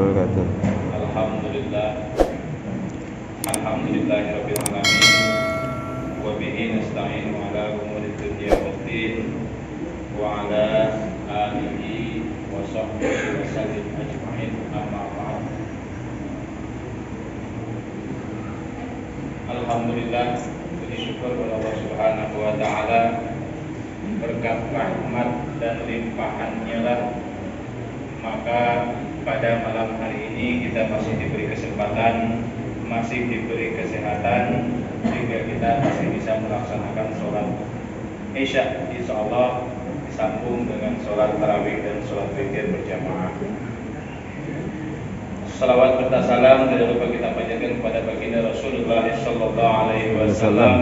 wabarakatuh. Alhamdulillah. Alhamdulillahirabbil alamin. Wa bihi nasta'inu ala umuri dunya waddin. Wa ala alihi wa sahbihi wa sallim ajma'in. Amma ba'd. Alhamdulillah, puji syukur kepada Allah Subhanahu wa taala. Berkat rahmat dan limpahannya lah, maka pada malam hari ini kita masih diberi kesempatan, masih diberi kesehatan, sehingga kita masih bisa melaksanakan sholat Isya, insyaallah disambung dengan sholat tarawih dan sholat witir berjamaah. Salawat serta salam tidak lupa kita panjatkan kepada baginda Rasulullah sallallahu alaihi wasallam,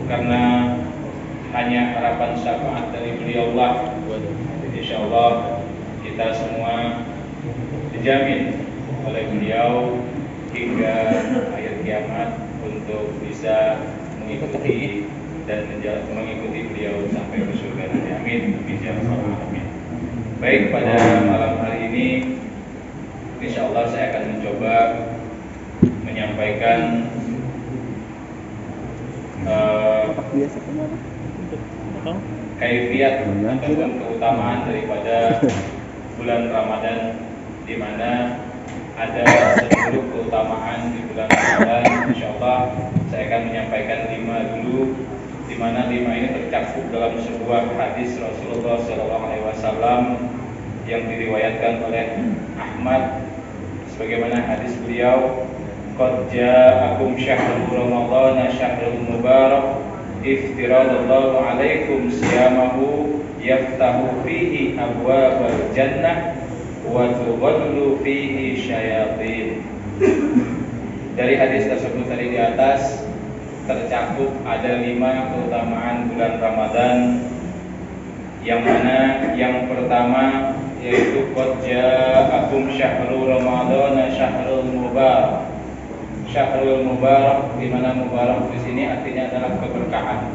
karena hanya harapan syafaat dari beliau lah, insyaallah kita semua dijamin oleh beliau hingga akhir kiamat untuk bisa mengikuti dan mengikuti beliau sampai ke surga nanti. Amin. Amin. Baik, pada malam hari ini insyaallah saya akan mencoba menyampaikan kaifiat ataupun keutamaan daripada bulan Ramadan, di mana ada 10 keutamaan di bulan Ramadan. Insyaallah saya akan menyampaikan 5 dulu, di mana 5 ini tercakup dalam sebuah hadis Rasulullah SAW yang diriwayatkan oleh Ahmad, sebagaimana hadis beliau, qad ja'akum syahrul ramadhan syahrul mubarak iftiradallahu alaikum siyamahu yaftahu fihi abwabal jannah wa tughadlu fihi syayatin. Dari hadis tersebut tadi di atas tercakup ada 5 keutamaan bulan Ramadan, yang mana yang pertama yaitu qad ja'akum syahrul ramadhan syahrul mubarak. Syahrul mubarak, di mana mubarak di sini artinya adalah keberkahan.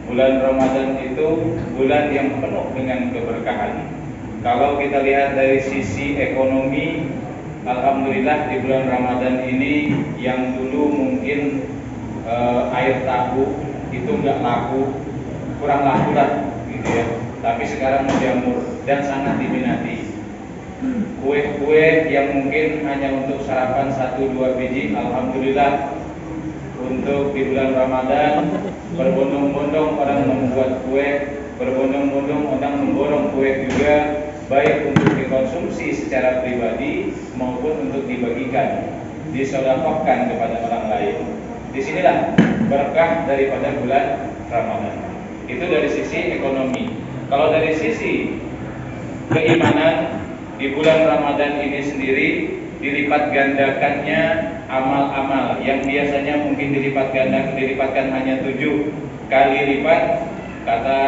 Bulan Ramadan itu bulan yang penuh dengan keberkahan. Kalau kita lihat dari sisi ekonomi, alhamdulillah di bulan Ramadan ini yang dulu mungkin air tahu itu enggak laku, kurang laku lah gitu ya. Tapi sekarang menjamur dan sangat diminati. Kue-kue yang mungkin hanya untuk sarapan 1-2 biji, alhamdulillah untuk di bulan Ramadan berbondong-bondong orang membuat kue, berbondong-bondong orang memborong kue juga, baik untuk dikonsumsi secara pribadi maupun untuk dibagikan, disedekahkan kepada orang lain. Disinilah berkah daripada bulan Ramadan. Itu dari sisi ekonomi. Kalau dari sisi keimanan, di bulan Ramadan ini sendiri dilipat gandakannya amal-amal yang biasanya mungkin dilipatkan hanya 7 kali lipat, kata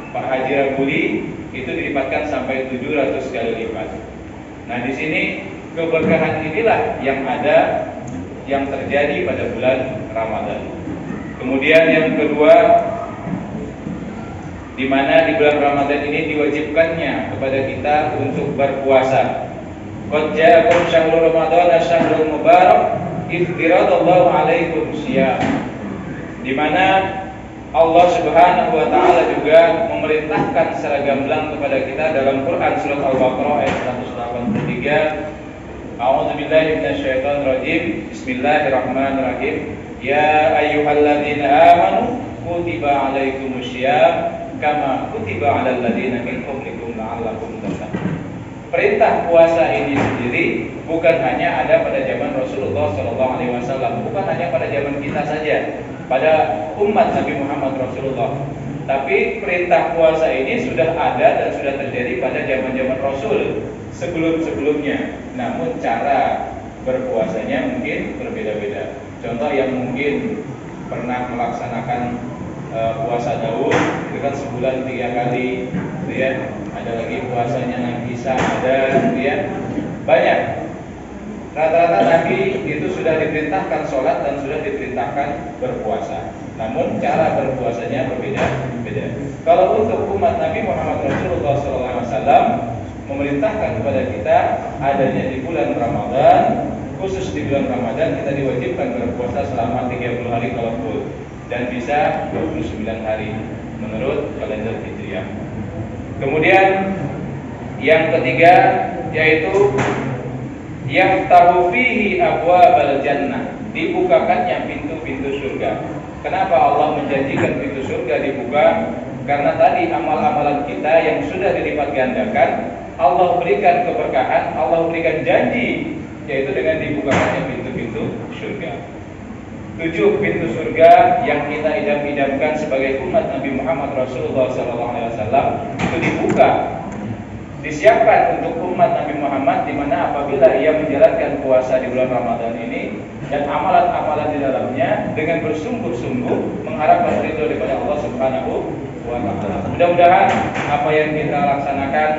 Pak Haji Rabuli itu dilipatkan sampai 700 kali lipat. Nah, di sini keberkahan inilah yang ada, yang terjadi pada bulan Ramadan. Kemudian yang kedua, di mana di bulan Ramadan ini diwajibkannya kepada kita untuk berpuasa. Qad ja'akum syahrul ramadhan syahrul mubarak iftiradallahu alaikum syiyam. Di mana Allah Subhanahu wa taala juga memerintahkan secara gamblang kepada kita dalam Quran surat Al-Baqarah ayat 183. A'udzubillahi minasyaitonir rajim. Bismillahirrahmanirrahim. Ya ayyuhalladzina amanu kutiba alaikumussyiyam kama kutiba 'alal ladzina min qablikum la'allakum tattaqun. Perintah puasa ini sendiri bukan hanya ada pada zaman Rasulullah SAW, bukan hanya pada zaman kita saja, pada umat Nabi Muhammad Rasulullah. Tapi perintah puasa ini sudah ada dan sudah terjadi pada zaman-zaman Rasul sebelum-sebelumnya. Namun cara berpuasanya mungkin berbeda-beda. Contoh yang mungkin pernah melaksanakan puasa Daud itu kan sebulan 3 kali, gitu ya. Ada lagi puasanya Nabi Isa, ada, gitu ya. Banyak. Rata-rata Nabi itu sudah diperintahkan sholat dan sudah diperintahkan berpuasa. Namun cara berpuasanya berbeda-beda. Kalau untuk umat Nabi Muhammad Rasulullah SAW memerintahkan kepada kita adanya di bulan Ramadan, khusus di bulan Ramadan kita diwajibkan berpuasa selama 30 hari kalau full, dan bisa 29 hari menurut kalender Hijriah. Kemudian yang ketiga yaitu yaftahu fihi abwabal jannah, dibukakannya pintu-pintu surga. Kenapa Allah menjanjikan pintu surga dibuka? Karena tadi amal-amalan kita yang sudah dilipat gandakan, Allah berikan keberkahan, Allah berikan janji, yaitu dengan dibukakannya pintu-pintu surga. 7 pintu surga yang kita idam-idamkan sebagai umat Nabi Muhammad Rasulullah SAW itu dibuka, disiapkan untuk umat Nabi Muhammad, di mana apabila ia menjalankan puasa di bulan Ramadan ini dan amalan-amalan di dalamnya dengan bersungguh-sungguh mengharapkan ridho daripada Allah Subhanahu wa Ta'ala. Mudah-mudahan apa yang kita laksanakan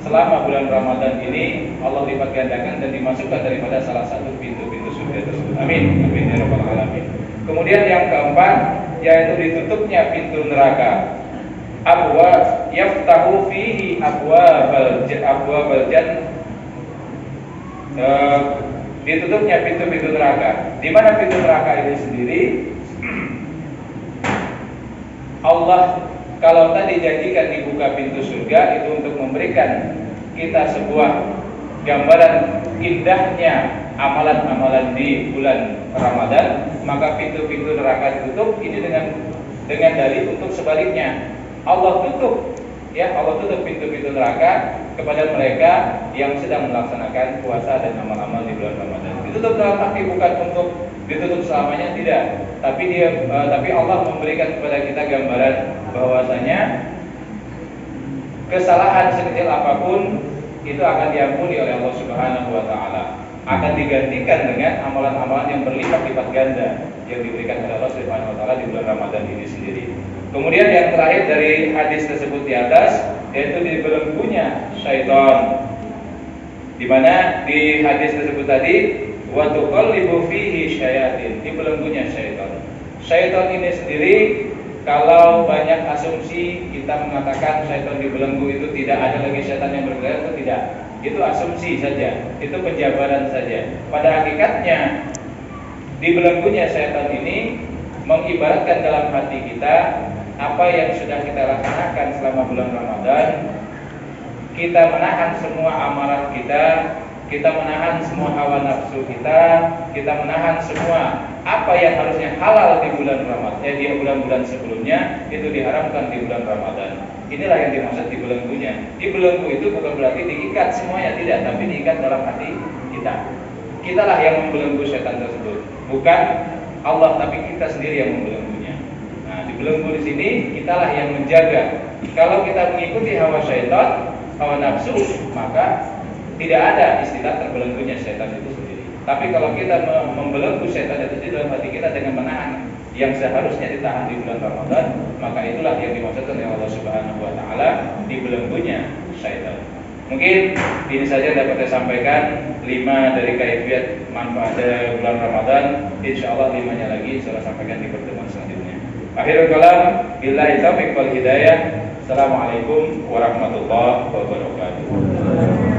selama bulan Ramadan ini Allah lipat gandakan dan dimasukkan daripada salah satu pintu-pintu surga tersebut. Amin. Amin ya rabbal alamin. Kemudian yang keempat yaitu ditutupnya pintu neraka. Yaftahu fihi abwabal jannah. Ditutupnya pintu-pintu neraka. Di mana pintu neraka ini sendiri? Allah kalau tadi janjikan dibuka pintu surga itu untuk memberikan kita sebuah gambaran indahnya amalan-amalan di bulan Ramadan, maka pintu-pintu neraka ditutup ini dengan dalil untuk sebaliknya. Allah tutup pintu-pintu neraka kepada mereka yang sedang melaksanakan puasa dan amal-amal di bulan Ramadan. Ditutup dalam arti bukan untuk ditutup selamanya, tidak. Tapi Allah memberikan kepada kita gambaran bahwasanya kesalahan sekecil apapun itu akan diampuni oleh Allah Subhanahu wa Ta'ala, akan digantikan dengan amalan-amalan yang berlipat-lipat ganda yang diberikan oleh Allah Subhanahu wa Ta'ala di bulan Ramadan ini sendiri. Kemudian yang terakhir dari hadis tersebut di atas yaitu dibelenggunya syaitan, di mana di hadis tersebut tadi wa tuqallibu fihi syayatin, dibelenggunya syaitan. Syaitan ini sendiri, kalau banyak asumsi kita mengatakan syaitan dibelenggu itu tidak ada lagi syaitan yang bergerak, itu tidak. Itu asumsi saja, itu penjabaran saja. Pada hakikatnya dibelenggunya syaitan ini mengibaratkan dalam hati kita apa yang sudah kita laksanakan selama bulan Ramadan. Kita menahan semua amalan kita menahan semua hawa nafsu kita menahan semua apa yang harusnya halal di bulan Ramadan, di bulan-bulan sebelumnya itu diharamkan di bulan Ramadan. Inilah yang dimaksud dibelenggunya. Dibelenggu itu bukan berarti diikat semuanya, tidak, tapi diikat dalam hati kita. Kitalah yang membelenggu setan tersebut, bukan Allah, tapi kita sendiri yang membelenggunya. Nah, dibelenggu di sini kitalah yang menjaga. Kalau kita mengikuti hawa syaitan, hawa nafsu, maka tidak ada istilah terbelenggunya setan itu sendiri. Tapi kalau kita membelenggu setan itu di dalam hati kita dengan menahan yang seharusnya ditahan di bulan Ramadan, maka itulah yang dimaksudkan oleh Allah Subhanahu wa Ta'ala dibelenggunya syaitan. Mungkin ini saja dapat saya sampaikan 5 dari kaifiat manfaat bulan Ramadan. Insyaallah 5-nya lagi saya sampaikan di pertemuan selanjutnya. Akhirul kalam, billahi taufiq wal hidayah. Assalamualaikum warahmatullahi wabarakatuh.